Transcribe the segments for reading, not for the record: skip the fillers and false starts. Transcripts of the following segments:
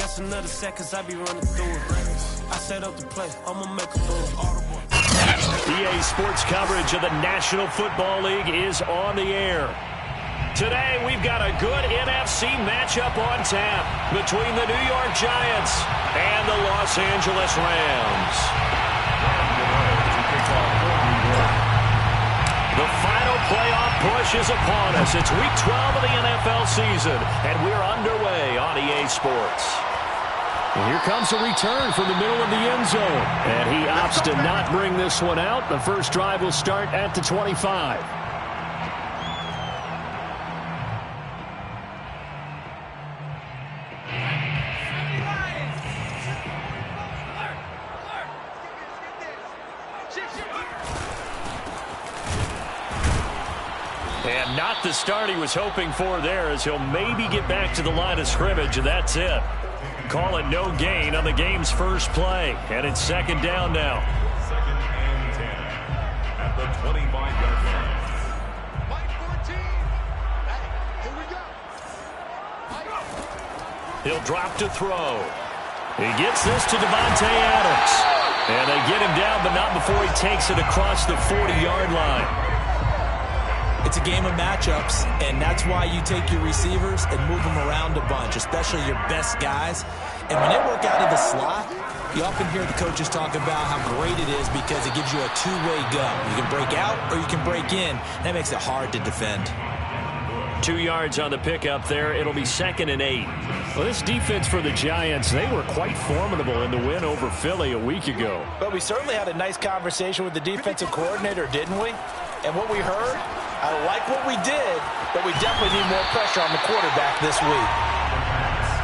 That's another seconds I be running through it. I set up the play, I'ma make a move. EA Sports coverage of the National Football League is on the air. Today, we've got a good NFC matchup on tap between the New York Giants and the Los Angeles Rams. The final playoff push is upon us. It's Week 12 of the NFL season, and we're underway on EA Sports. And here comes a return from the middle of the end zone. And he opts to not bring this one out. The first drive will start at the 25. And not the start he was hoping for there, as he'll maybe get back to the line of scrimmage, and that's it. Call it no gain on the game's first play. And it's second down now. Second and 10 at the 25-yard line. He'll drop to throw. He gets this to Devontae Adams. And they get him down, but not before he takes it across the 40-yard line. It's a game of matchups, and that's why you take your receivers and move them around a bunch, especially your best guys. And when they work out of the slot, you often hear the coaches talk about how great it is because it gives you a two-way go. You can break out or you can break in. That makes it hard to defend. 2 yards on the pickup there. It'll be second and 8. Well, this defense for the Giants, they were quite formidable in the win over Philly a week ago. But we certainly had a nice conversation with the defensive coordinator, didn't we? And what we heard, I like what we did, but we definitely need more pressure on the quarterback this week.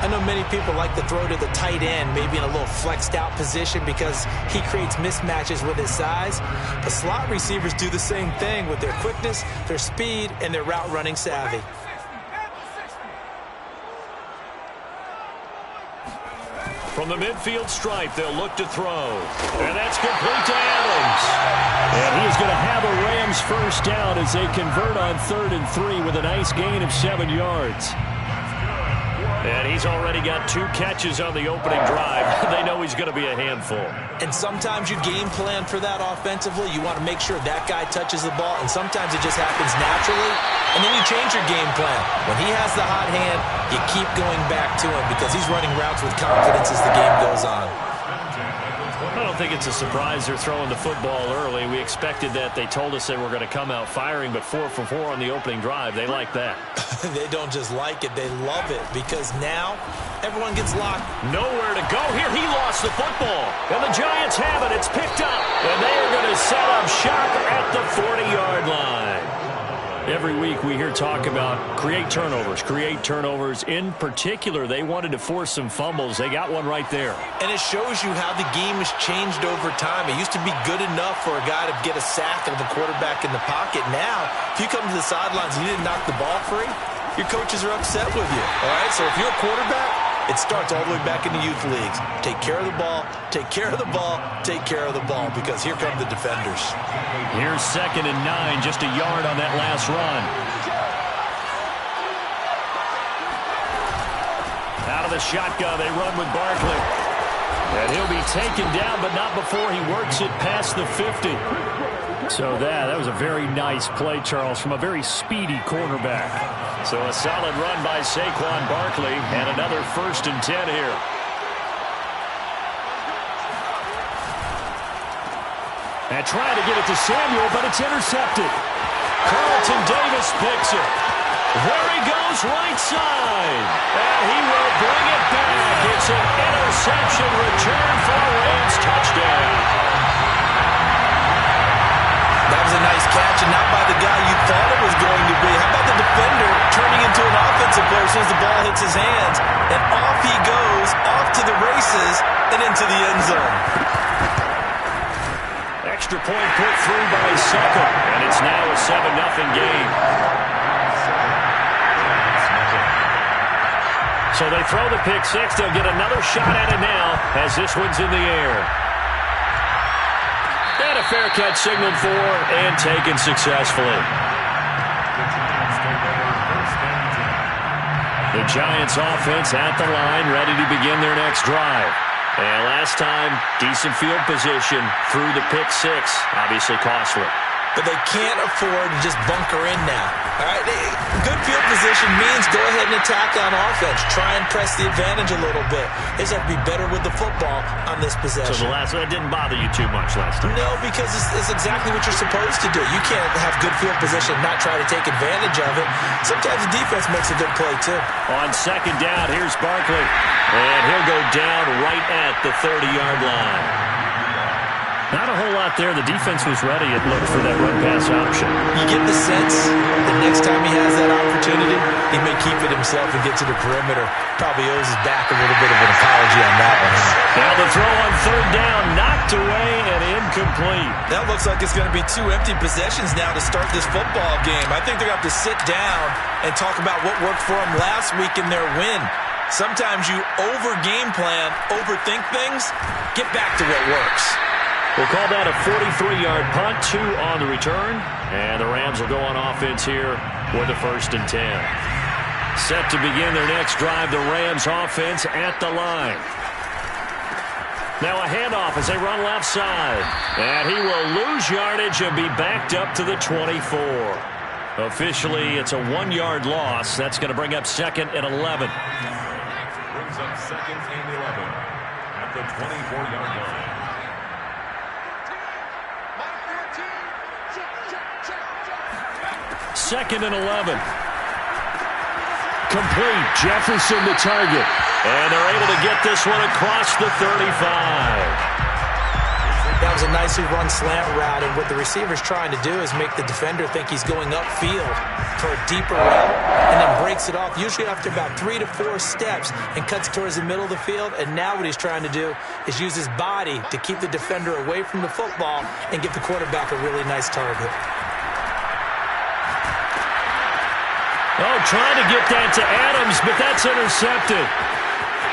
I know many people like to throw to the tight end, maybe in a little flexed out position because he creates mismatches with his size. But slot receivers do the same thing with their quickness, their speed, and their route running savvy. From the midfield stripe, they'll look to throw. And that's complete to Adams. And he is going to have a Rams first down as they convert on 3rd and 3 with a nice gain of 7 yards. And he's already got 2 catches on the opening drive. They know he's going to be a handful. And sometimes you game plan for that offensively. You want to make sure that guy touches the ball, and sometimes it just happens naturally. And then you change your game plan. When he has the hot hand, you keep going back to him because he's running routes with confidence as the game goes on. I don't think it's a surprise they're throwing the football early. We expected that. They told us they were going to come out firing, but 4 for 4 on the opening drive. They like that. They don't just like it, they love it because now everyone gets locked. Nowhere to go here. He lost the football. And the Giants have it. It's picked up. And they are going to set up shop at the 40-yard line. Every week we hear talk about create turnovers. In particular, they wanted to force some fumbles. They got one right there. And it shows you how the game has changed over time. It used to be good enough for a guy to get a sack of the quarterback in the pocket. Now, if you come to the sidelines and you didn't knock the ball free, your coaches are upset with you. All right, so if you're a quarterback, it starts all the way back in the youth leagues. Take care of the ball, take care of the ball, take care of the ball, because here come the defenders. Here's 2nd and 9, just a yard on that last run. Out of the shotgun, they run with Barkley. And he'll be taken down, but not before he works it past the 50. So that was a very nice play, Charles, from a very speedy cornerback. So a solid run by Saquon Barkley, and another 1st and 10 here. And trying to get it to Samuel, but it's intercepted. Carlton Davis picks it. There he goes, right side. And he will bring it back. It's an interception return for a Rams touchdown. That was a nice catch, and not by the guy you thought it was going to be. How about the defender turning into an offensive player as soon as the ball hits his hands? And off he goes, off to the races, and into the end zone. Extra point put through by Sucker, and it's now a 7-0 game. So they throw the pick six. They'll get another shot at it now as this one's in the air. And a fair catch signaled for and taken successfully. The Giants offense at the line, ready to begin their next drive. And last time, decent field position through the pick six. Obviously costly. But they can't afford to just bunker in now. All right, good field position means go ahead and attack on offense. Try and press the advantage a little bit. They just have to be better with the football on this possession. So the last one didn't bother you too much last time? No, because it's exactly what you're supposed to do. You can't have good field position and not try to take advantage of it. Sometimes the defense makes a good play, too. On second down, here's Barkley. And he'll go down right at the 30-yard line. Not a whole lot there. The defense was ready, it looked, for that run-pass option. You get the sense that next time he has that opportunity, he may keep it himself and get to the perimeter. Probably owes his back a little bit of an apology on that one. Now the throw on third down, knocked away and incomplete. That looks like it's going to be 2 empty possessions now to start this football game. I think they're going to have to sit down and talk about what worked for them last week in their win. Sometimes you over-game plan, overthink things, get back to what works. We'll call that a 43-yard punt, 2 on the return. And the Rams will go on offense here with a 1st and 10. Set to begin their next drive, the Rams offense at the line. Now a handoff as they run left side. And he will lose yardage and be backed up to the 24. Officially, it's a 1-yard loss. That's going to bring up 2nd and 11. Brings up 2nd and 11 at the 24-yard line. 2nd and 11. Complete. Jefferson the target. And they're able to get this one across the 35. That was a nicely run slant route, and what the receiver's trying to do is make the defender think he's going upfield for a deeper route, and then breaks it off, usually after about 3 to 4 steps, and cuts towards the middle of the field. And now what he's trying to do is use his body to keep the defender away from the football and give the quarterback a really nice target. Oh, trying to get that to Adams, but that's intercepted.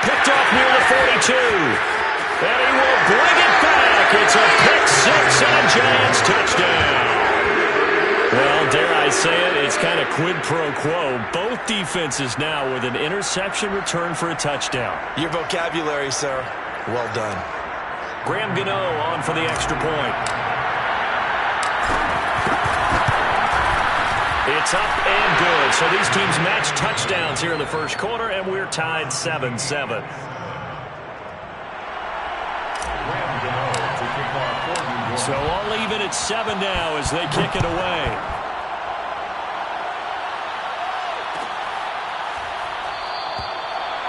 Picked off near the 42. And he will bring it back. It's a pick six and a Giants touchdown. Well, dare I say it, it's kind of quid pro quo. Both defenses now with an interception return for a touchdown. Your vocabulary, sir. Well done. Graham Gano on for the extra point. It's up and good. So these teams match touchdowns here in the first quarter, and we're tied 7-7. So all even at 7 now as they kick it away.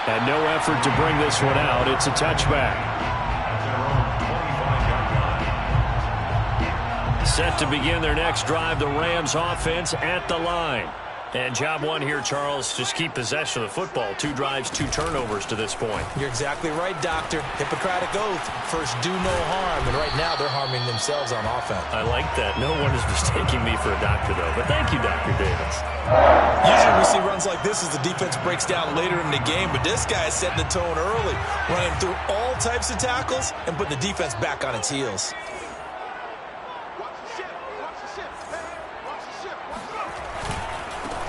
And no effort to bring this one out. It's a touchback. Set to begin their next drive, the Rams offense at the line. And job one here, Charles, just keep possession of the football. 2 drives, 2 turnovers to this point. You're exactly right, Doctor. Hippocratic oath. First, do no harm. And right now, they're harming themselves on offense. I like that. No one is mistaking me for a doctor, though. But thank you, Dr. Davis. Usually we see runs like this as the defense breaks down later in the game. But this guy is setting the tone early, running through all types of tackles and putting the defense back on its heels.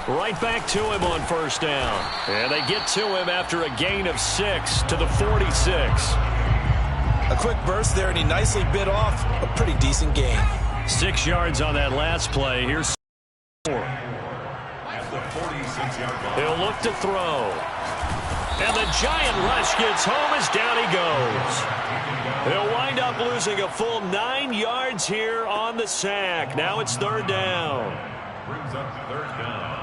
Right back to him on first down. And they get to him after a gain of 6 to the 46. A quick burst there, and he nicely bit off a pretty decent gain. 6 yards on that last play. Here's 4. He'll look to throw. And the giant rush gets home as down he goes. He'll wind up losing a full 9 yards here on the sack. Now it's 3rd down. Brings up 3rd down.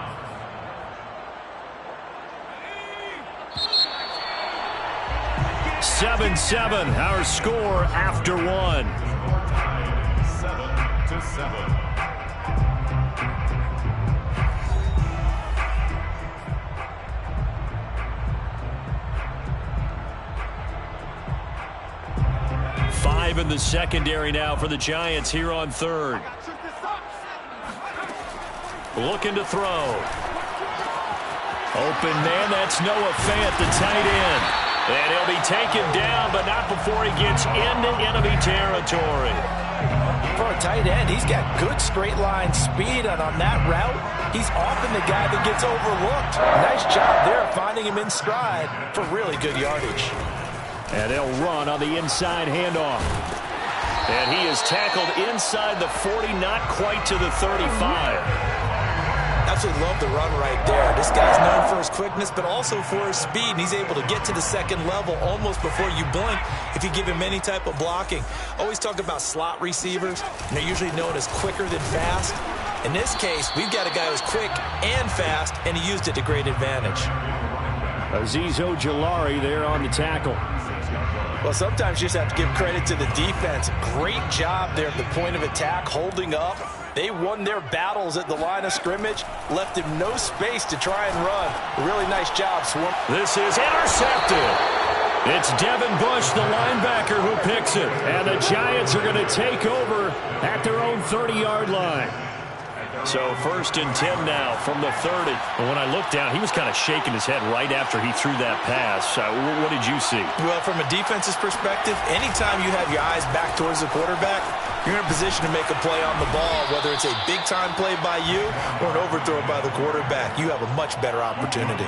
7-7, our score after 1. 7-7.5 in the secondary now for the Giants here on 3rd. Looking to throw. Open man, that's Noah Fant, the tight end. And he'll be taken down, but not before he gets into enemy territory. For a tight end, he's got good straight line speed, and on that route, he's often the guy that gets overlooked. Nice job there finding him in stride for really good yardage. And they'll run on the inside handoff. And he is tackled inside the 40, not quite to the 35. Absolutely love the run right there. This guy's known for his quickness, but also for his speed. And he's able to get to the second level almost before you blink if you give him any type of blocking. Always talk about slot receivers, and they're usually known as quicker than fast. In this case, we've got a guy who's quick and fast, and he used it to great advantage. Azeez Ojulari there on the tackle. Well, sometimes you just have to give credit to the defense. Great job there at the point of attack, holding up. They won their battles at the line of scrimmage, left him no space to try and run. Really nice job, Swarm. This is intercepted. It's Devin Bush, the linebacker, who picks it. And the Giants are going to take over at their own 30-yard line. So 1st and 10 now from the 30. But when I looked down, he was kind of shaking his head right after he threw that pass. What did you see? Well, from a defense's perspective, anytime you have your eyes back towards the quarterback, you're in a position to make a play on the ball, whether it's a big-time play by you or an overthrow by the quarterback. You have a much better opportunity.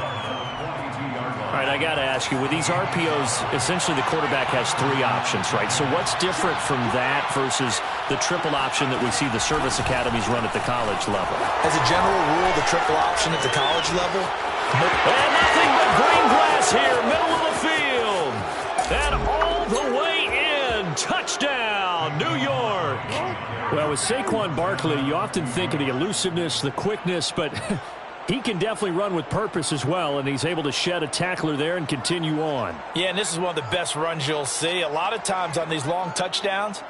All right, I got to ask you, with these RPOs, essentially the quarterback has 3 options, right? So what's different from that versus the triple option that we see the service academies run at the college level? As a general rule, the triple option at the college level. And nothing but green grass here, middle of the field. And all the way in. Touchdown, New York. Well, with Saquon Barkley, you often think of the elusiveness, the quickness, but he can definitely run with purpose as well, and he's able to shed a tackler there and continue on. Yeah, and this is one of the best runs you'll see. A lot of times on these long touchdowns,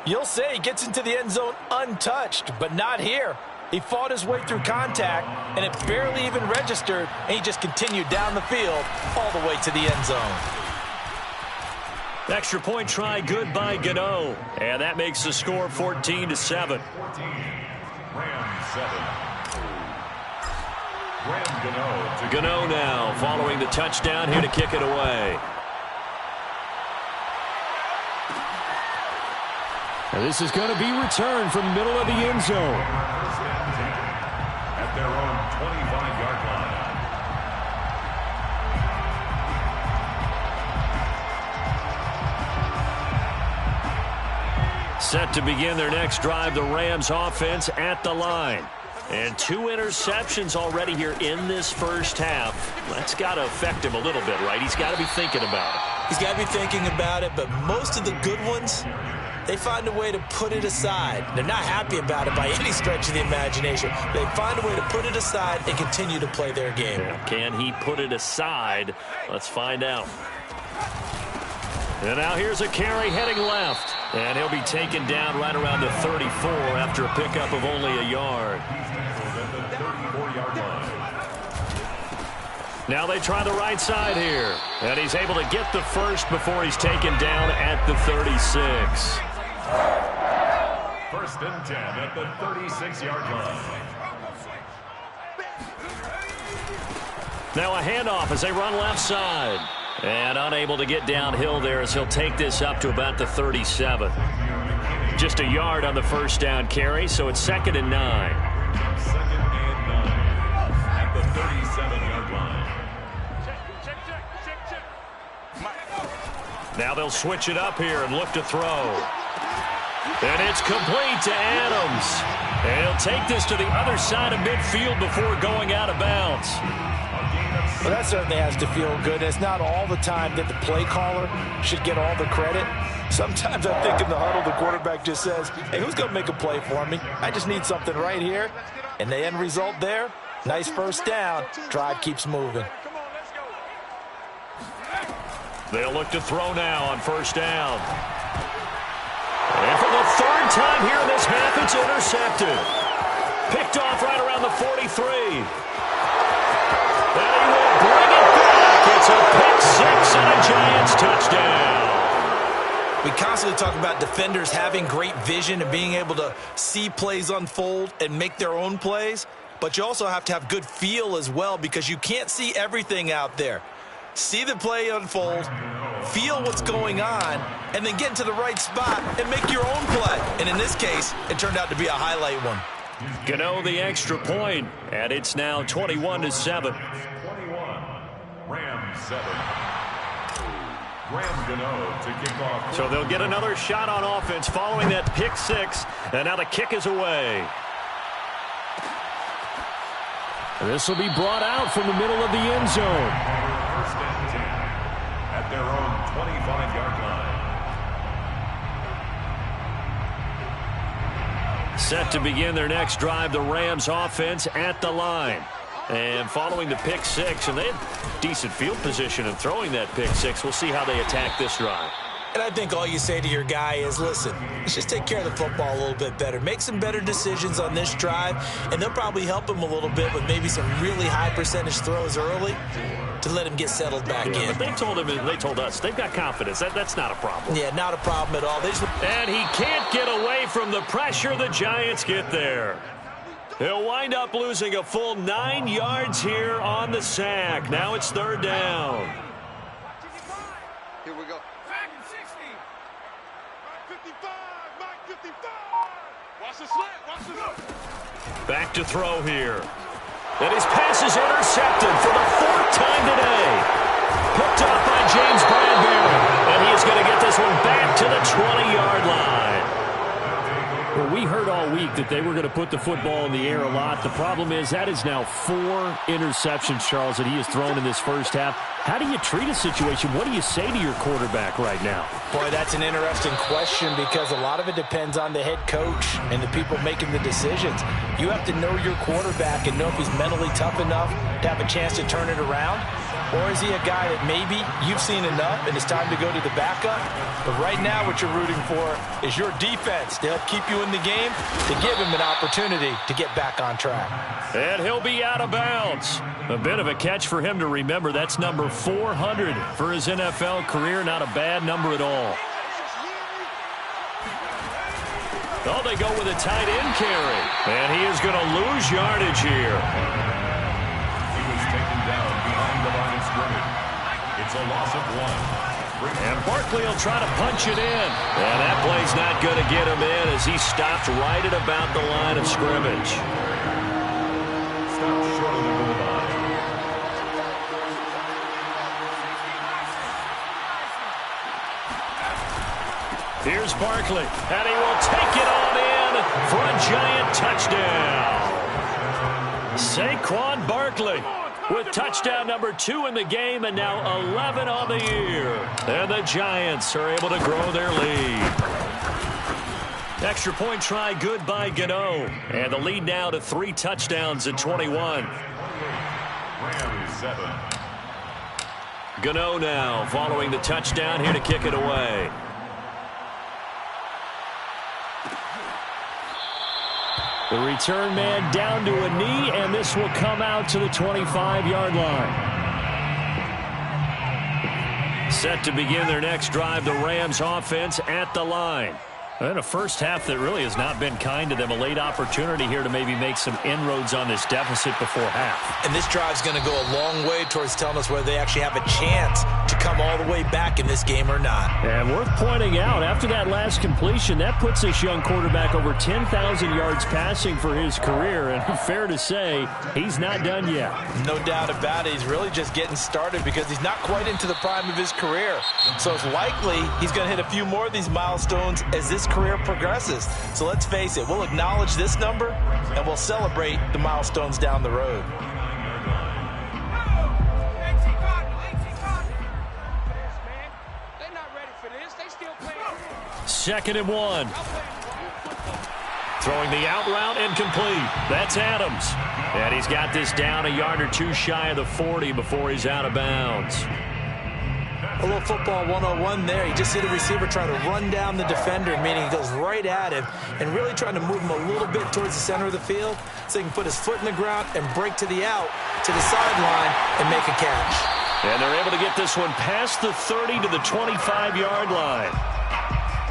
you'll say he gets into the end zone untouched, but not here. He fought his way through contact, and it barely even registered, and he just continued down the field all the way to the end zone. Extra point try good by Gano, and that makes the score 14-7. Rams 7. Gano now following the touchdown here to kick it away. And this is going to be returned from the middle of the end zone. At their own 25-yard line. Set to begin their next drive, the Rams offense at the line. And 2 interceptions already here in this first half. That's got to affect him a little bit, right? He's got to be thinking about it. He's got to be thinking about it, but most of the good ones, they find a way to put it aside. They're not happy about it by any stretch of the imagination. They find a way to put it aside and continue to play their game. Can he put it aside? Let's find out. And now here's a carry heading left. And he'll be taken down right around the 34 after a pickup of only a yard. Now they try the right side here. And he's able to get the first before he's taken down at the 36. 1st and 10 at the 36-yard line. Now a handoff as they run left side. And unable to get downhill there as he'll take this up to about the 37. Just a yard on the first down carry, so it's 2nd and 9. 2nd and 9 at the 37-yard line. Now they'll switch it up here and look to throw. And it's complete to Adams. And he'll take this to the other side of midfield before going out of bounds. Well, that certainly has to feel good. It's not all the time that the play caller should get all the credit. Sometimes I think in the huddle, the quarterback just says, hey, who's going to make a play for me? I just need something right here. And the end result there, nice first down. Drive keeps moving. They'll look to throw now on first down. And for the 3rd time here in this half, it's intercepted. Picked off right around the 43. And he will bring it back. It's a pick 6 and a Giants touchdown. We constantly talk about defenders having great vision and being able to see plays unfold and make their own plays. But you also have to have good feel as well because you can't see everything out there. see the play unfold, feel what's going on, and then get into the right spot and make your own play. And in this case, it turned out to be a highlight one. Gano the extra point, and it's now 21-7. 21, Rams 7. Graham Gano to kick off. So they'll get another shot on offense following that pick six, and now the kick is away. This will be brought out from the middle of the end zone. First and 10 at their own 25-yard line. Set to begin their next drive, the Rams offense at the line. And following the pick six, and they had decent field position in throwing that pick six. We'll see how they attack this drive. And I think all you say to your guy is, listen, let's just take care of the football a little bit better. Make some better decisions on this drive, and they'll probably help him a little bit with maybe some really high percentage throws early to let him get settled back in. But they told him, and they told us, they've got confidence. That's not a problem. Yeah, not a problem at all. And he can't get away from the pressure. The Giants get there. He'll wind up losing a full 9 yards here on the sack. Now it's third down. Here we go. Back to throw here. And his pass is intercepted for the 4th time today. Picked up by James Bradbury. And he is going to get this one back to the 20-yard line. Well, we heard all week that they were going to put the football in the air a lot. The problem is that is now 4 interceptions, Charles, that he has thrown in this first half. How do you treat a situation? What do you say to your quarterback right now? Boy, that's an interesting question because a lot of it depends on the head coach and the people making the decisions. You have to know your quarterback and know if he's mentally tough enough to have a chance to turn it around. Or is he a guy that maybe you've seen enough and it's time to go to the backup? But right now what you're rooting for is your defense to help keep you in the game, to give him an opportunity to get back on track. And he'll be out of bounds. A bit of a catch for him to remember. That's number 400 for his NFL career. Not a bad number at all. Oh, they go with a tight end carry. And he is going to lose yardage here. He was taken down behind the line of scrimmage. It's a loss of 1. And Barkley will try to punch it in. And that play's not going to get him in as he stopped right at about the line of scrimmage. Stopped short of the goal line. Here's Barkley, and he will take it on in for a Giant touchdown. Saquon Barkley with touchdown number 2 in the game, and now 11 on the year. And the Giants are able to grow their lead. Extra point try good by Gano. And the lead now to 3 touchdowns at 21. Rams 7. Gano now following the touchdown here to kick it away. The return man down to a knee, and this will come out to the 25-yard line. Set to begin their next drive, the Rams offense at the line. And a first half that really has not been kind to them. A late opportunity here to maybe make some inroads on this deficit before half. And this drive's going to go a long way towards telling us whether they actually have a chance to come all the way back in this game or not. And worth pointing out, after that last completion, that puts this young quarterback over 10,000 yards passing for his career. And fair to say, he's not done yet. No doubt about it. He's really just getting started because he's not quite into the prime of his career. So it's likely he's going to hit a few more of these milestones as this career progresses. So let's face it, we'll acknowledge this number and we'll celebrate the milestones down the road. Second and 1. Throwing the out route incomplete. That's Adams. And he's got this down a yard or 2 shy of the 40 before he's out of bounds. A little football 101 there. He just hit a receiver trying to run down the defender, meaning he goes right at him and really trying to move him a little bit towards the center of the field so he can put his foot in the ground and break to the out, to the sideline, and make a catch. And they're able to get this one past the 30 to the 25-yard line.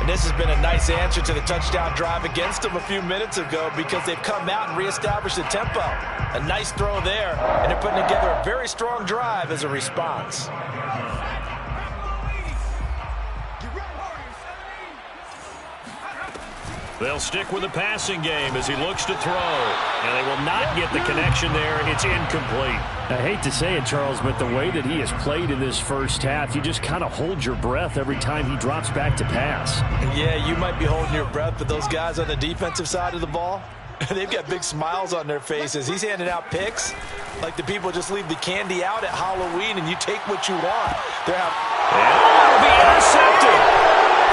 And this has been a nice answer to the touchdown drive against them a few minutes ago because they've come out and reestablished the tempo. A nice throw there, and they're putting together a very strong drive as a response. They'll stick with the passing game as he looks to throw. And they will not get the connection there. It's incomplete. I hate to say it, Charles, but the way that he has played in this first half, you just kind of hold your breath every time he drops back to pass. Yeah, you might be holding your breath, but those guys on the defensive side of the ball, they've got big smiles on their faces. He's handing out picks like the people just leave the candy out at Halloween and you take what you want. They're be intercepted.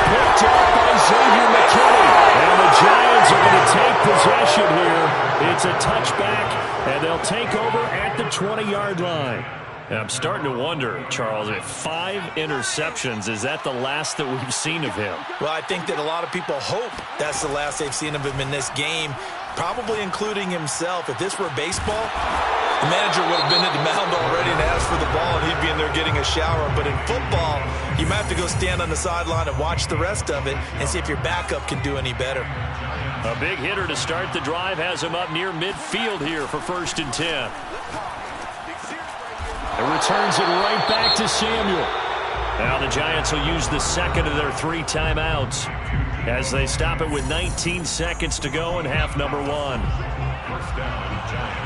Picked up by Xavier McKinney. And the Giants are going to take possession here. It's a touchback, and they'll take over at the 20-yard line. And I'm starting to wonder, Charles, if 5 interceptions, is that the last that we've seen of him? Well, I think that a lot of people hope that's the last they've seen of him in this game, probably including himself. If this were baseball, the manager would have been at the mound already and asked for the ball, and he'd be in there getting a shower. But in football, you might have to go stand on the sideline and watch the rest of it and see if your backup can do any better. A big hitter to start the drive has him up near midfield here for 1st and 10. It returns it right back to Samuel. Now the Giants will use the second of their 3 timeouts as they stop it with 19 seconds to go in half number 1. First down, Giants.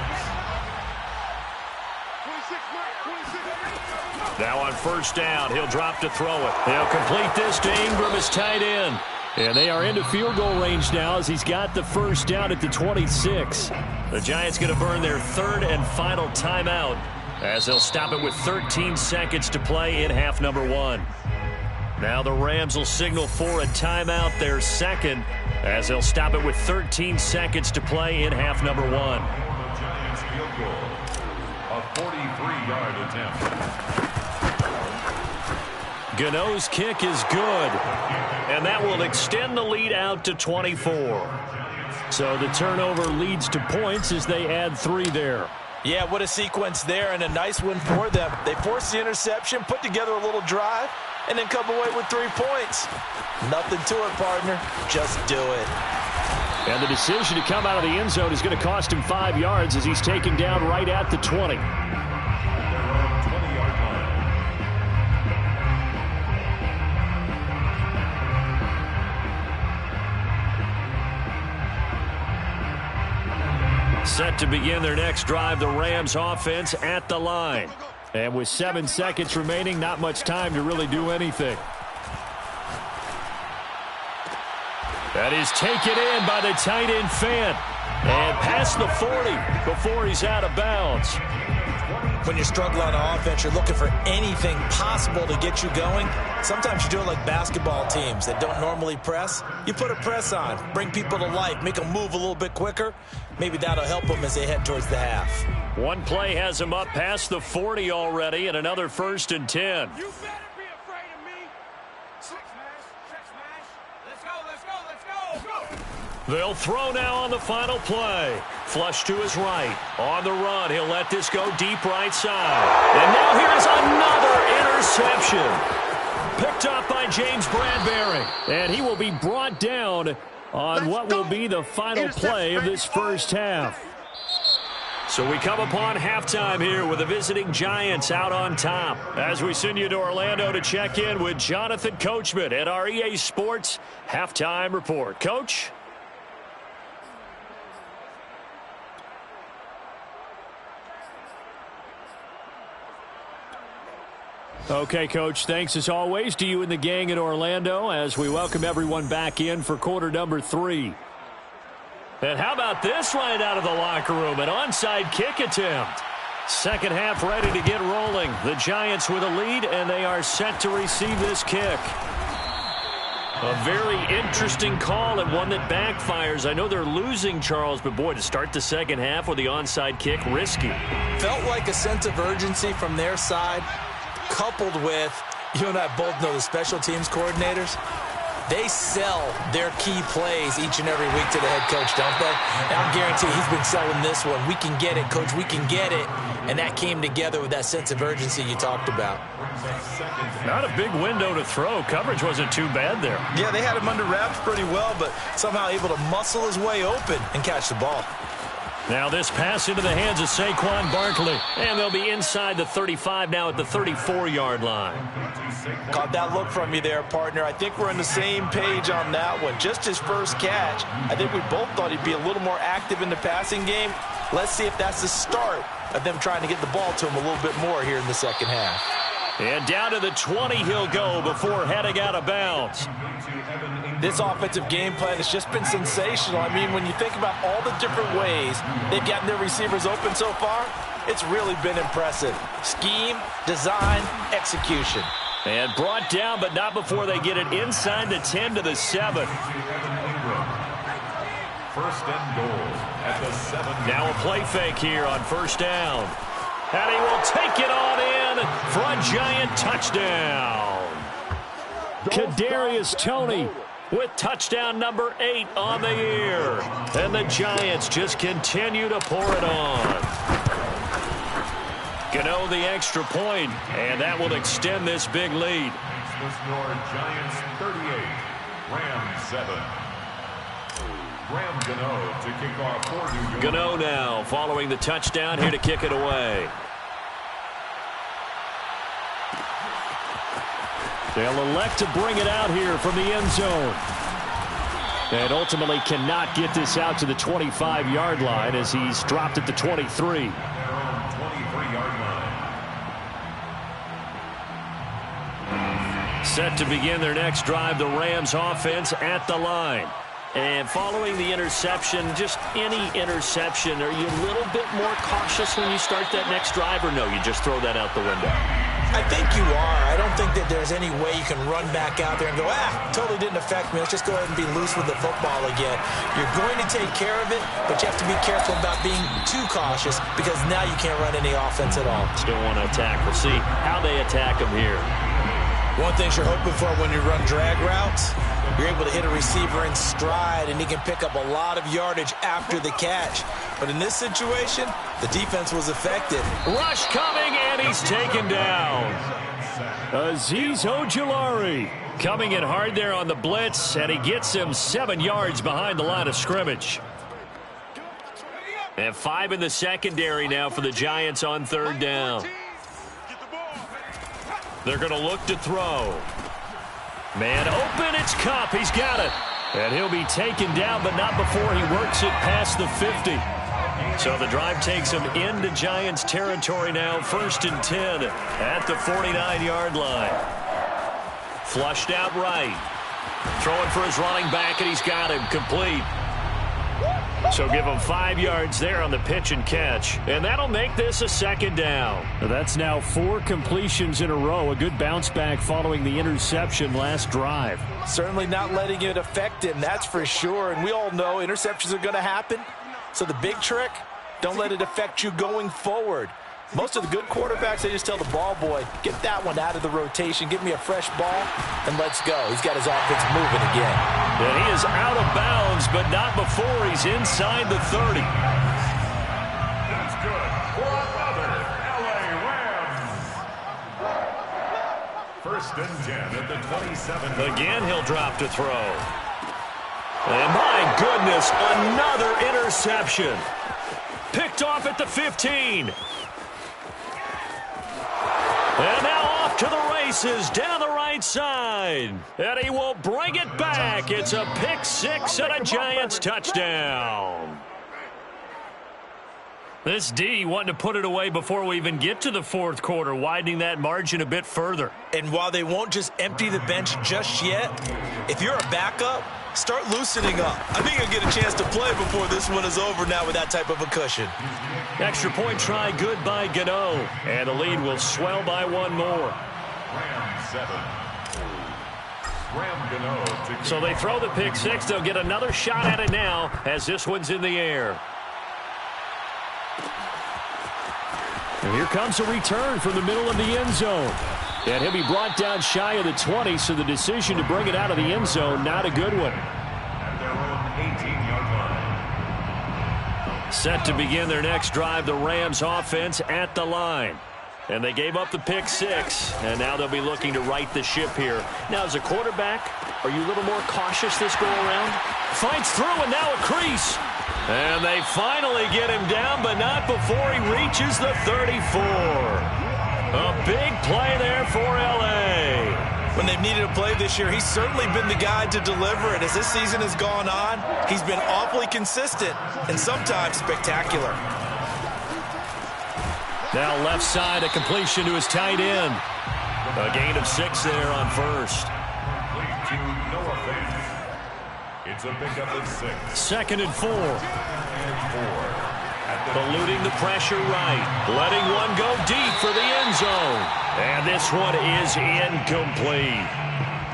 Now on 1st down, he'll drop to throw it. He'll complete this to Ingram as tight end. And they are into field goal range now as he's got the 1st down at the 26. The Giants going to burn their 3rd and final timeout as they'll stop it with 13 seconds to play in half number 1. Now the Rams will signal for a timeout, their 2nd, as they'll stop it with 13 seconds to play in half number 1. Giants field goal. A 43-yard attempt. Gano's kick is good, and that will extend the lead out to 24. So the turnover leads to points as they add 3 there. Yeah, what a sequence there, and a nice win for them. They forced the interception, put together a little drive, and then come away with 3 points. Nothing to it, partner. Just do it. And the decision to come out of the end zone is going to cost him 5 yards as he's taken down right at the 20. Set to begin their next drive, the Rams offense at the line. And with 7 seconds remaining, not much time to really do anything. That is taken in by the tight end Fant. And past the 40 before he's out of bounds. When you're struggling on offense, you're looking for anything possible to get you going. Sometimes you do it like basketball teams that don't normally press. You put a press on, bring people to life, make them move a little bit quicker. Maybe that'll help them as they head towards the half. One play has him up past the 40 already, and another 1st and 10. You better be afraid of me. Smash. Let's go. They'll throw now on the final play. Flush to his right. On the run, he'll let this go deep right side. And now here's another interception. Picked up by James Bradbury. And he will be brought down on what will be the final play of this first half. So we come upon halftime here with the visiting Giants out on top. As we send you to Orlando to check in with Jonathan Coachman at our EA Sports Halftime Report. Coach? Okay, Coach, thanks as always to you and the gang in Orlando as we welcome everyone back in for quarter number 3. And how about this right out of the locker room? An onside kick attempt. Second half ready to get rolling. The Giants with a lead, and they are set to receive this kick. A very interesting call and one that backfires. I know they're losing, Charles, but boy, to start the second half with the onside kick, risky. Felt like a sense of urgency from their side, coupled with, you and I both know the special teams coordinators, they sell their key plays each and every week to the head coach, don't they? And I'm guaranteed he's been selling this one. We can get it, coach, we can get it. And that came together with that sense of urgency you talked about. Not a big window to throw. Coverage wasn't too bad there. Yeah, they had him under wraps pretty well, but somehow able to muscle his way open and catch the ball. Now this pass into the hands of Saquon Barkley. And they'll be inside the 35 now at the 34-yard line. Caught that look from you there, partner. I think we're on the same page on that one. Just his first catch. I think we both thought he'd be a little more active in the passing game. Let's see if that's the start of them trying to get the ball to him a little bit more here in the second half. And down to the 20 he'll go before heading out of bounds. This offensive game plan has just been sensational. I mean, when you think about all the different ways they've gotten their receivers open so far, it's really been impressive. Scheme, design, execution. And brought down, but not before they get it inside the 10 to the 7. First and goal at the 7. Now a play fake here on first down. And he will take it on in for a Giant touchdown. Kadarius Toney with touchdown number 8 on the year. And the Giants just continue to pour it on. Gano the extra point, and that will extend this big lead. The score, Giants 38, Rams 7. Graham Gano to kick off for New York. Gano now following the touchdown here to kick it away. They'll elect to bring it out here from the end zone. And ultimately cannot get this out to the 25-yard line as he's dropped at the 23. 23-yard line. Set to begin their next drive, the Rams offense at the line. And following the interception, just any interception, are you a little bit more cautious when you start that next drive, or no, you just throw that out the window? I think you are. I don't think that there's any way you can run back out there and go, totally didn't affect me. Let's just go ahead and be loose with the football again. You're going to take care of it, but you have to be careful about being too cautious because now you can't run any offense at all. Still want to attack. We'll see how they attack them here. One thing you're hoping for when you run drag routes, you're able to hit a receiver in stride, and he can pick up a lot of yardage after the catch. But in this situation, the defense was effective. Rush coming, and he's taken down. Azeez Ojulari coming in hard there on the blitz, and he gets him 7 yards behind the line of scrimmage. And 5 in the secondary now for the Giants on third down. They're going to look to throw. Man open, it's Kupp. He's got it. And he'll be taken down, but not before he works it past the 50. So the drive takes him into Giants territory now. 1st and 10 at the 49-yard line. Flushed out right. Throwing for his running back, and he's got him complete. So give him 5 yards there on the pitch and catch. And that'll make this a second down. That's now 4 completions in a row. A good bounce back following the interception last drive. Certainly not letting it affect him, that's for sure. And we all know interceptions are going to happen. So the big trick, don't let it affect you going forward. Most of the good quarterbacks, they just tell the ball boy, get that one out of the rotation, give me a fresh ball, and let's go. He's got his offense moving again. And he is out of bounds, but not before he's inside the 30. That's good for another LA Rams. 1st and 10 at the 27. Again, he'll drop to throw. And my goodness, another interception. Picked off at the 15. And now off to the races down the right side. And he will bring it back. It's a pick 6 and a Giants touchdown. This D wanting to put it away before we even get to the 4th quarter, widening that margin a bit further. And while they won't just empty the bench just yet, if you're a backup, start loosening up. I think you'll get a chance to play before this one is over now with that type of a cushion. Extra point try good by Gano. And the lead will swell by 1 more. Rams 7. Graham Gano to So they throw the pick 6. They'll get another shot at it now as this one's in the air. And here comes a return from the middle of the end zone. And he'll be brought down shy of the 20, so the decision to bring it out of the end zone, not a good one. at their own 18-yard line. Set to begin their next drive, the Rams offense at the line. And they gave up the pick 6, and now they'll be looking to right the ship here. Now, as a quarterback, are you a little more cautious this go around? Finds through, and now a crease. And they finally get him down, but not before he reaches the 34. A big play there for L.A. When they've needed a play this year, he's certainly been the guy to deliver it. As this season has gone on, he's been awfully consistent and sometimes spectacular. Now left side, a completion to his tight end. A gain of 6 there on first. To no offense. It's a pickup of 6. 2nd and 4. And 4. Eluding the pressure right. Letting one go deep for the end zone. And this one is incomplete.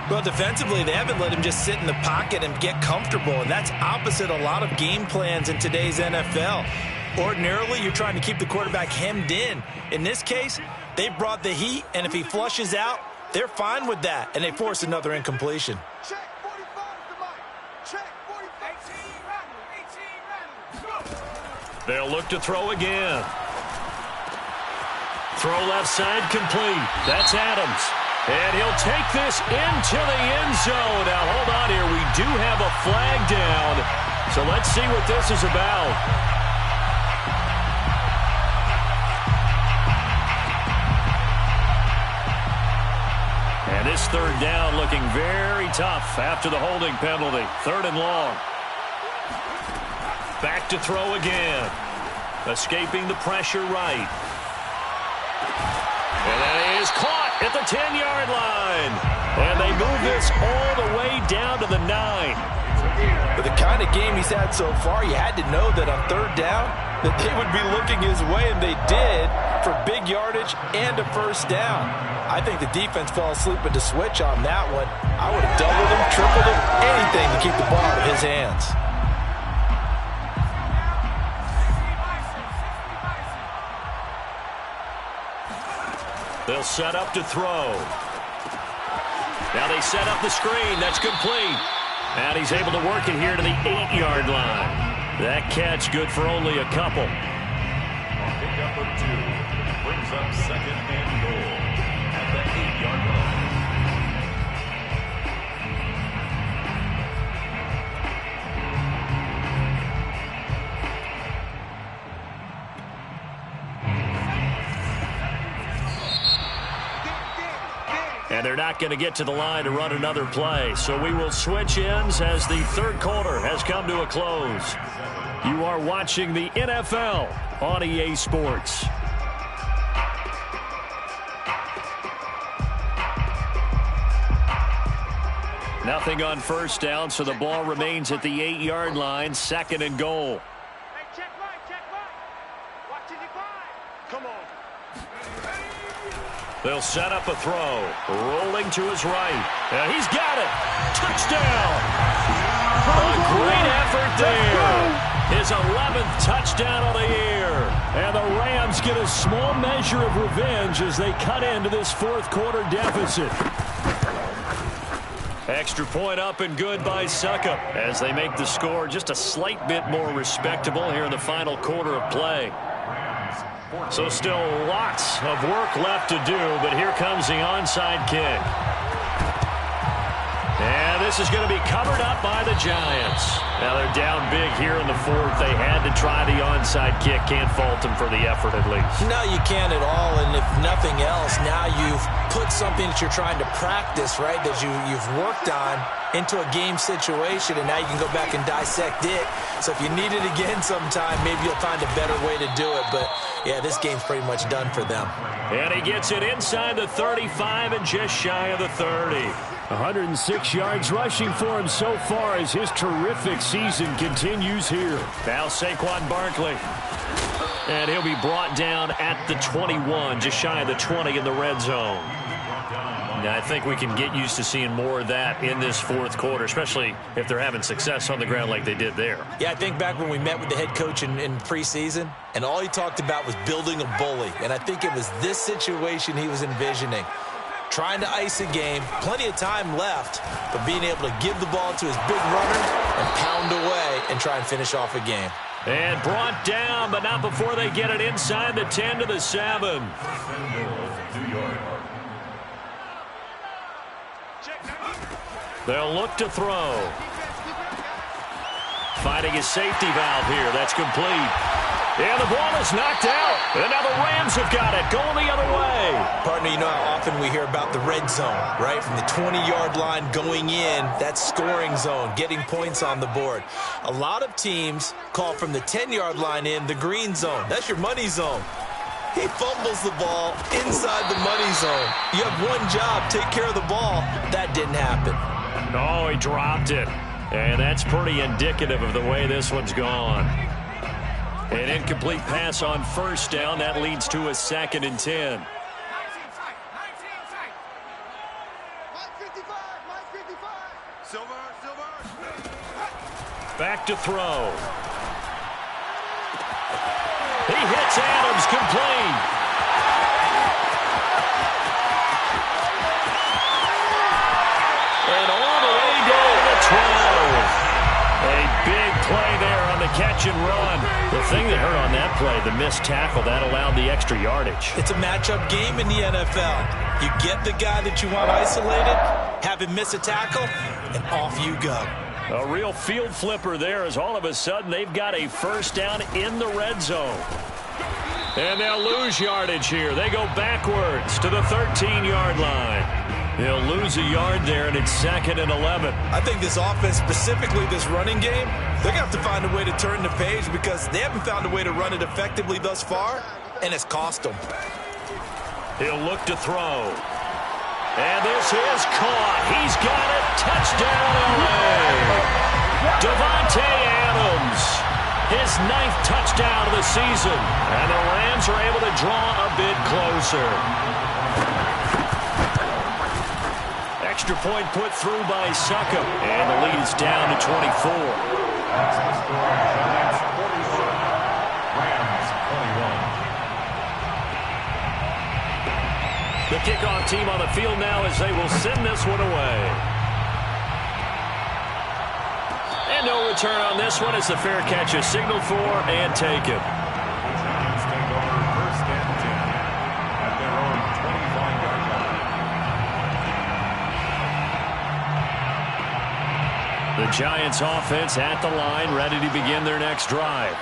Well, defensively, they haven't let him just sit in the pocket and get comfortable, and that's opposite a lot of game plans in today's NFL. Ordinarily, you're trying to keep the quarterback hemmed in. In this case, they brought the heat, and if he flushes out, they're fine with that, and they force another incompletion. Check 45 to Mike. Check 45. 18 rattle. They'll look to throw again. Throw left side complete. That's Adams. And he'll take this into the end zone. Now, hold on here. We do have a flag down. So let's see what this is about. And this 3rd down looking very tough after the holding penalty. 3rd and long. Back to throw again. Escaping the pressure right. And that is caught at the 10-yard line. And they move this all the way down to the 9. With the kind of game he's had so far, you had to know that on 3rd down that they would be looking his way, and they did, for big yardage and a 1st down. I think the defense fell asleep at the switch on that one. I would have doubled him, tripled him, anything to keep the ball out of his hands. They'll set up to throw. Now they set up the screen. That's complete. And he's able to work it here to the 8-yard line. That catch good for only a couple. A pickup of 2. Brings up 2nd and goal at the 8-yard line. And they're not going to get to the line to run another play. So we will switch ends as the 3rd quarter has come to a close. You are watching the NFL on EA Sports. Nothing on 1st down, so the ball remains at the 8-yard line. 2nd and goal. Hey, check right, check right. Watch it, come on. They'll set up a throw. Rolling to his right. And he's got it. Touchdown. A great effort there. His 11th touchdown of the year. And the Rams get a small measure of revenge as they cut into this 4th quarter deficit. Extra point up and good by Suckup as they make the score just a slight bit more respectable here in the final quarter of play. So still lots of work left to do, but here comes the onside kick. And this is going to be covered up by the Giants. Now they're down big here in the 4th. They had to try the onside kick. Can't fault them for the effort at least. No, you can't at all, and if nothing else, now you've put something that you're trying to practice, right, that you've worked on into a game situation, and now you can go back and dissect it. So if you need it again sometime, maybe you'll find a better way to do it. But, yeah, this game's pretty much done for them. And he gets it inside the 35 and just shy of the 30. 106 yards rushing for him so far as his terrific season continues here. Now Saquon Barkley. And he'll be brought down at the 21, just shy of the 20 in the red zone. Now, I think we can get used to seeing more of that in this 4th quarter, especially if they're having success on the ground like they did there. Yeah, I think back when we met with the head coach in preseason, and all he talked about was building a bully. And I think it was this situation he was envisioning. Trying to ice a game, plenty of time left, but being able to give the ball to his big runners and pound away and try and finish off a game. And brought down, but not before they get it inside the 10 to the 7. They'll look to throw. Finding his safety valve here. That's complete. And the ball is knocked out. And now the Rams have got it. Going the other way. Partner, you know how often we hear about the red zone, right? From the 20-yard line going in, that's scoring zone, getting points on the board. A lot of teams call from the 10-yard line in the green zone. That's your money zone. He fumbles the ball inside the money zone. You have one job, take care of the ball. That didn't happen. Oh, he dropped it. And that's pretty indicative of the way this one's gone. An incomplete pass on first down. That leads to a 2nd and 10. Back to throw. He hits Adams, complete. And all the way down to the 12. A big play there on the catch and run. The thing that hurt on that play, the missed tackle, that allowed the extra yardage. It's a matchup game in the NFL. You get the guy that you want isolated, have him miss a tackle, and off you go. A real field flipper there as all of a sudden they've got a first down in the red zone. And they'll lose yardage here. They go backwards to the 13-yard line. They'll lose a yard there, and it's 2nd and 11. I think this offense, specifically this running game, they're going to have to find a way to turn the page because they haven't found a way to run it effectively thus far, and it's cost them. He'll look to throw. And this is caught. He's got it. Touchdown, L.A. Davante Adams. His 9th touchdown of the season. And the Rams are able to draw a bit closer. Extra point put through by Succop. And the lead is down to 24. That's the score. Giants 41. Rams 21. The kickoff team on the field now as they will send this one away. And no return on this one as the fair catch is signaled for and taken. Giants take over 1st and 10 at their own 25-yard line. The Giants offense at the line, ready to begin their next drive.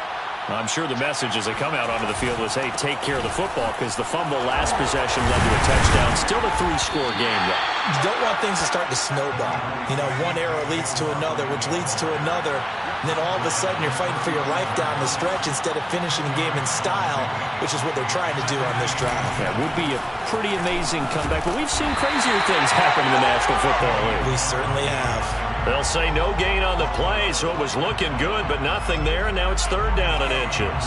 I'm sure the message as they come out onto the field was, hey, take care of the football, because the fumble last possession led to a touchdown. Still a 3-score game, though. You don't want things to start to snowball. You know, one error leads to another, which leads to another. And then all of a sudden you're fighting for your life down the stretch instead of finishing the game in style, which is what they're trying to do on this drive. That would be a pretty amazing comeback, but we've seen crazier things happen in the National Football League. We certainly have. They'll say no gain on the play, so it was looking good, but nothing there, and now it's 3rd down and inches.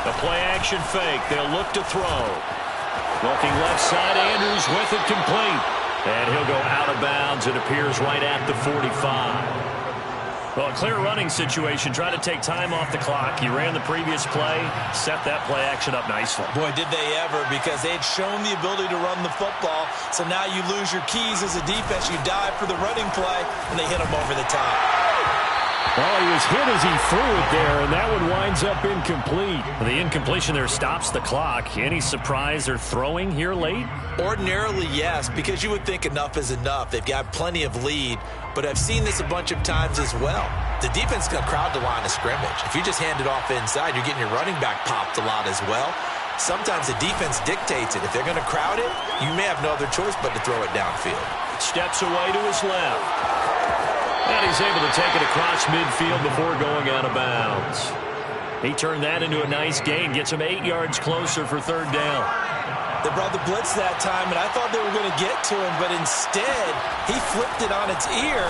The play-action fake. They'll look to throw. Looking left side, Andrews with it complete. And he'll go out of bounds. It appears right at the 45. Well, a clear running situation. Try to take time off the clock. He ran the previous play, set that play action up nicely. Boy, did they ever, because they'd shown the ability to run the football. So now you lose your keys as a defense. You dive for the running play, and they hit him over the top. Well, he was hit as he threw it there, and that one winds up incomplete. The incompletion there stops the clock. Any surprise they're throwing here late? Ordinarily, yes, because you would think enough is enough. They've got plenty of lead, but I've seen this a bunch of times as well. The defense is going to crowd the line of scrimmage. If you just hand it off inside, you're getting your running back popped a lot as well. Sometimes the defense dictates it. If they're going to crowd it, you may have no other choice but to throw it downfield. Steps away to his left. And he's able to take it across midfield before going out of bounds. He turned that into a nice gain, gets him 8 yards closer for 3rd down. They brought the blitz that time, and I thought they were going to get to him, but instead, he flipped it on its ear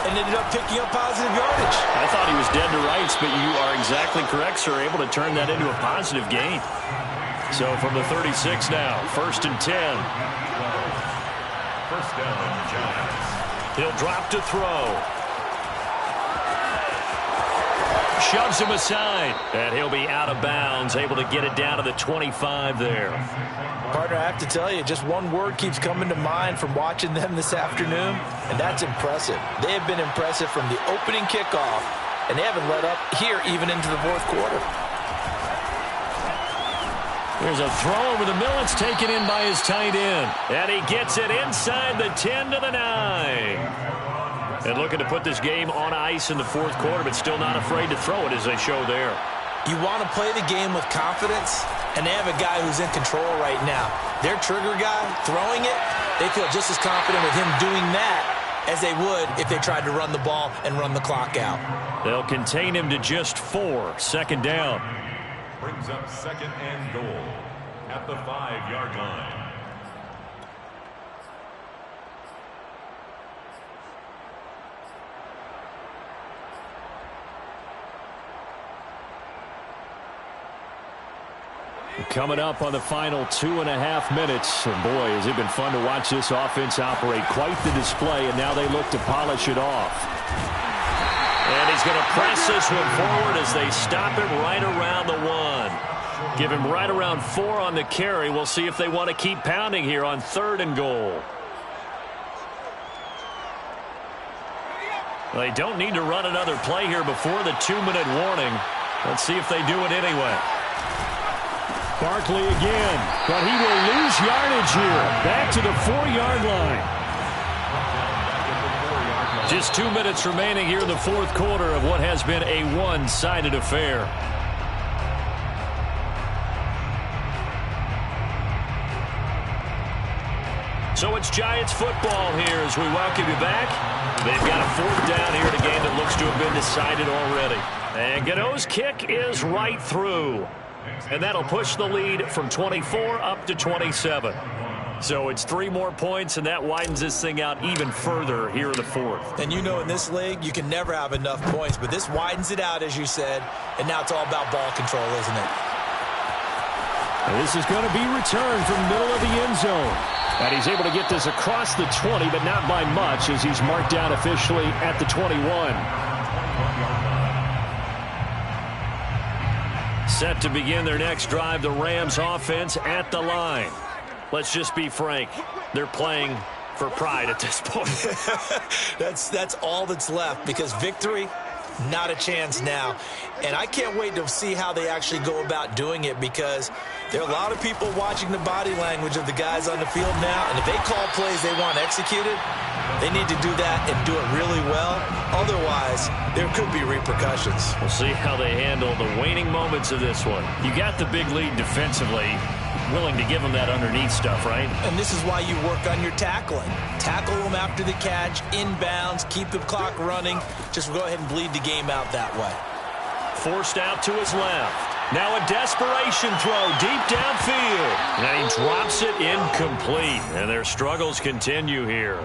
and ended up picking up positive yardage. I thought he was dead to rights, but you are exactly correct, sir, able to turn that into a positive gain. So from the 36 now, 1st and 10. 1st down, Giants. He'll drop to throw. Shoves him aside, and he'll be out of bounds, able to get it down to the 25 there. Partner, I have to tell you, just one word keeps coming to mind from watching them this afternoon, and that's impressive. They have been impressive from the opening kickoff, and they haven't let up here even into the 4th quarter. There's a throw over the middle. It's taken in by his tight end. And he gets it inside the 10 to the 9. And looking to put this game on ice in the fourth quarter, but still not afraid to throw it as they show there. You want to play the game with confidence, and they have a guy who's in control right now. Their trigger guy, throwing it, they feel just as confident with him doing that as they would if they tried to run the ball and run the clock out. They'll contain him to just 4. Second down. Brings up second and goal at the 5-yard line. Coming up on the final 2.5 minutes. And boy, has it been fun to watch this offense operate. Quite the display, and now they look to polish it off. And he's going to press this one forward as they stop it right around the 1. Give him right around 4 on the carry. We'll see if they want to keep pounding here on 3rd and goal. They don't need to run another play here before the 2-minute warning. Let's see if they do it anyway. Barkley again, but he will lose yardage here. Back to the 4-yard line. Just 2 minutes remaining here in the fourth quarter of what has been a one-sided affair. So it's Giants football here as we welcome you back. They've got a 4th down here in a game that looks to have been decided already. And Gano's kick is right through. And that'll push the lead from 24 up to 27. So it's 3 more points, and that widens this thing out even further here in the fourth. And you know in this league, you can never have enough points, but this widens it out, as you said, and now it's all about ball control, isn't it? And this is going to be returned from the middle of the end zone. And he's able to get this across the 20, but not by much, as he's marked down officially at the 21. Set to begin their next drive, the Rams offense at the line. Let's just be frank. They're playing for pride at this point. That's all that's left, because victory, not a chance now. And I can't wait to see how they actually go about doing it, because there are a lot of people watching the body language of the guys on the field now, and if they call plays they want executed, they need to do that and do it really well. Otherwise, there could be repercussions. We'll see how they handle the waning moments of this one. You got the big lead defensively, willing to give them that underneath stuff, right? And this is why you work on your tackling. Tackle them after the catch, inbounds, keep the clock running. Just go ahead and bleed the game out that way. Forced out to his left. Now a desperation throw deep downfield. And he drops it incomplete. And their struggles continue here.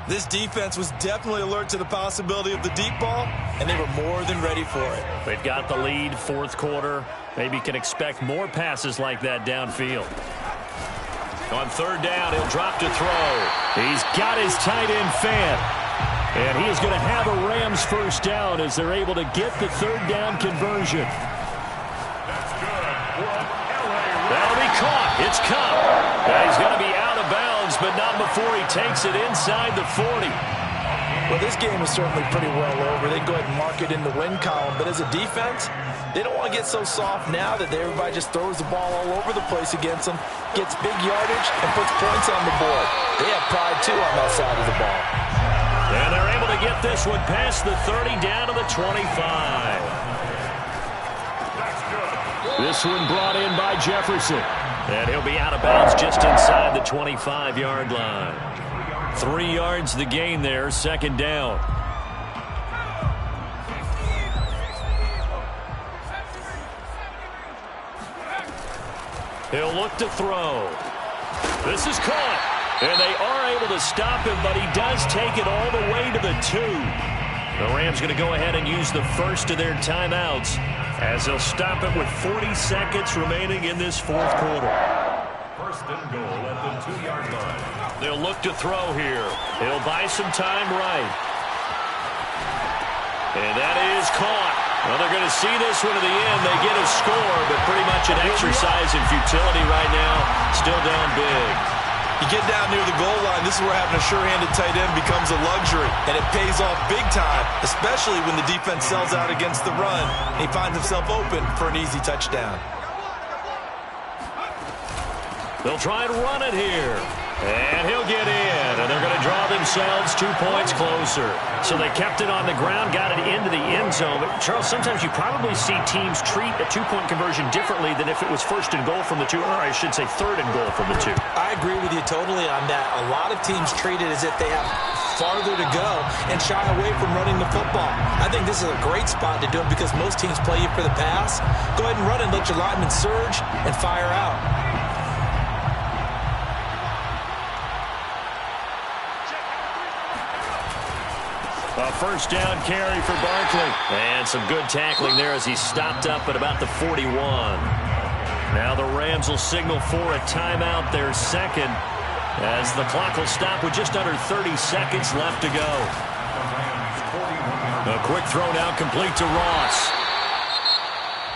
This defense was definitely alert to the possibility of the deep ball, and they were more than ready for it. They've got the lead, fourth quarter. Maybe can expect more passes like that downfield. On 3rd down, he'll drop to throw. He's got his tight end fan. And he is going to have a Rams first down as they're able to get the 3rd down conversion. That'll be caught. It's caught. Now he's going to be out of bounds, but not before he takes it inside the 40. Well, this game is certainly pretty well over. They go ahead and mark it in the win column. But as a defense, they don't want to get so soft now that everybody just throws the ball all over the place against them, gets big yardage, and puts points on the board. They have pride, too, on that side of the ball. And they're able to get this one past the 30 down to the 25. This one brought in by Jefferson. And he'll be out of bounds just inside the 25-yard line. 3 yards the gain there, 2nd down. He'll look to throw. This is caught. And they are able to stop him, but he does take it all the way to the 2. The Rams going to go ahead and use the first of their timeouts as they'll stop it with 40 seconds remaining in this fourth quarter. 1st and goal at the 2-yard line. They'll look to throw here. He'll buy some time right. And that is caught. Well, they're going to see this one to the end. They get a score, but pretty much an exercise in futility right now. Still down big. You get down near the goal line, this is where having a sure-handed tight end becomes a luxury, and it pays off big time, especially when the defense sells out against the run, and he finds himself open for an easy touchdown. They'll try and run it here. And he'll get in, and they're going to draw themselves 2 points closer. So they kept it on the ground, got it into the end zone. But, Charles, sometimes you probably see teams treat a two-point conversion differently than if it was first and goal from the two, or I should say third and goal from the two. I agree with you totally on that. A lot of teams treat it as if they have farther to go and shy away from running the football. I think this is a great spot to do it because most teams play you for the pass. Go ahead and run it, let your linemen surge, and fire out. A first down carry for Barkley. And some good tackling there as he stopped up at about the 41. Now the Rams will signal for a timeout, their second, as the clock will stop with just under 30 seconds left to go. A quick throw now complete to Ross.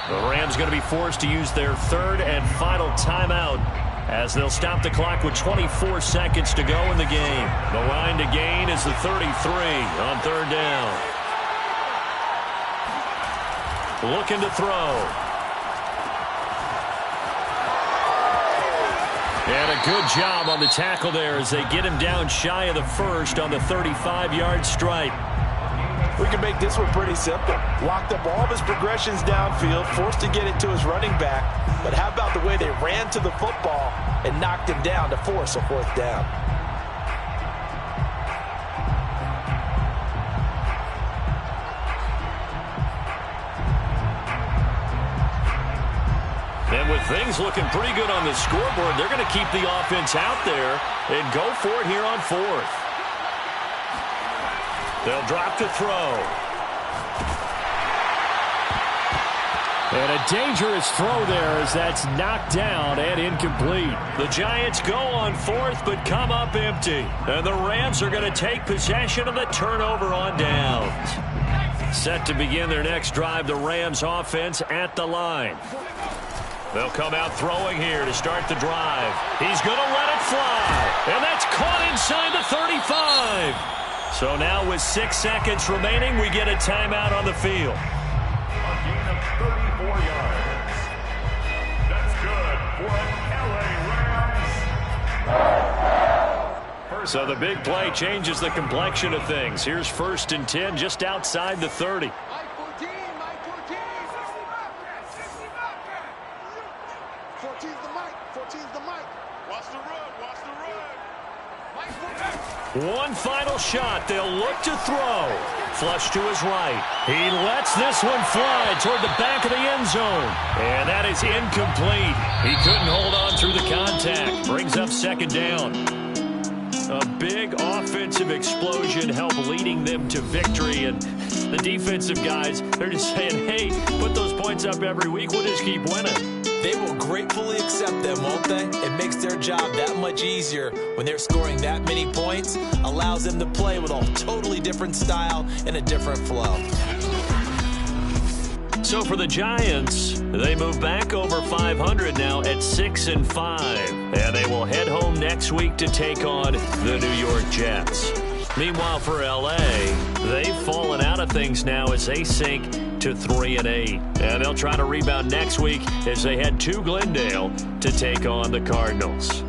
The Rams going to be forced to use their third and final timeout as they'll stop the clock with 24 seconds to go in the game. The line to gain is the 33 on third down. Looking to throw. And a good job on the tackle there as they get him down shy of the first on the 35-yard stripe. We can make this one pretty simple. Locked up all of his progressions downfield, forced to get it to his running back. But how about the way they ran to the football and knocked him down to force a fourth down? And with things looking pretty good on the scoreboard, they're going to keep the offense out there and go for it here on fourth. They'll drop to throw. And a dangerous throw there as that's knocked down and incomplete. The Giants go on fourth but come up empty. And the Rams are going to take possession of the turnover on downs. Set to begin their next drive, the Rams offense at the line. They'll come out throwing here to start the drive. He's going to let it fly. And that's caught inside the 35. So now with 6 seconds remaining, we get a timeout on the field. A gain of 34 yards. That's good for LA Rams. So the big play changes the complexion of things. Here's 1st and 10 just outside the 30. 14's the mic. 14's the mic. Watch the run. Watch the run. One final shot. They'll look to throw. Flush to his right. He lets this one fly toward the back of the end zone. And that is incomplete. He couldn't hold on through the contact. Brings up second down. A big offensive explosion helped leading them to victory. And the defensive guys, they're just saying, hey, put those points up every week. We'll just keep winning. They will gratefully accept them, won't they? It makes their job that much easier when they're scoring that many points. Allows them to play with a totally different style and a different flow. So for the Giants, they move back over 500 now at 6-5. And they will head home next week to take on the New York Jets. Meanwhile, for LA, they've fallen out of things now as they sink to 3-8. And they'll try to rebound next week as they head to Glendale to take on the Cardinals.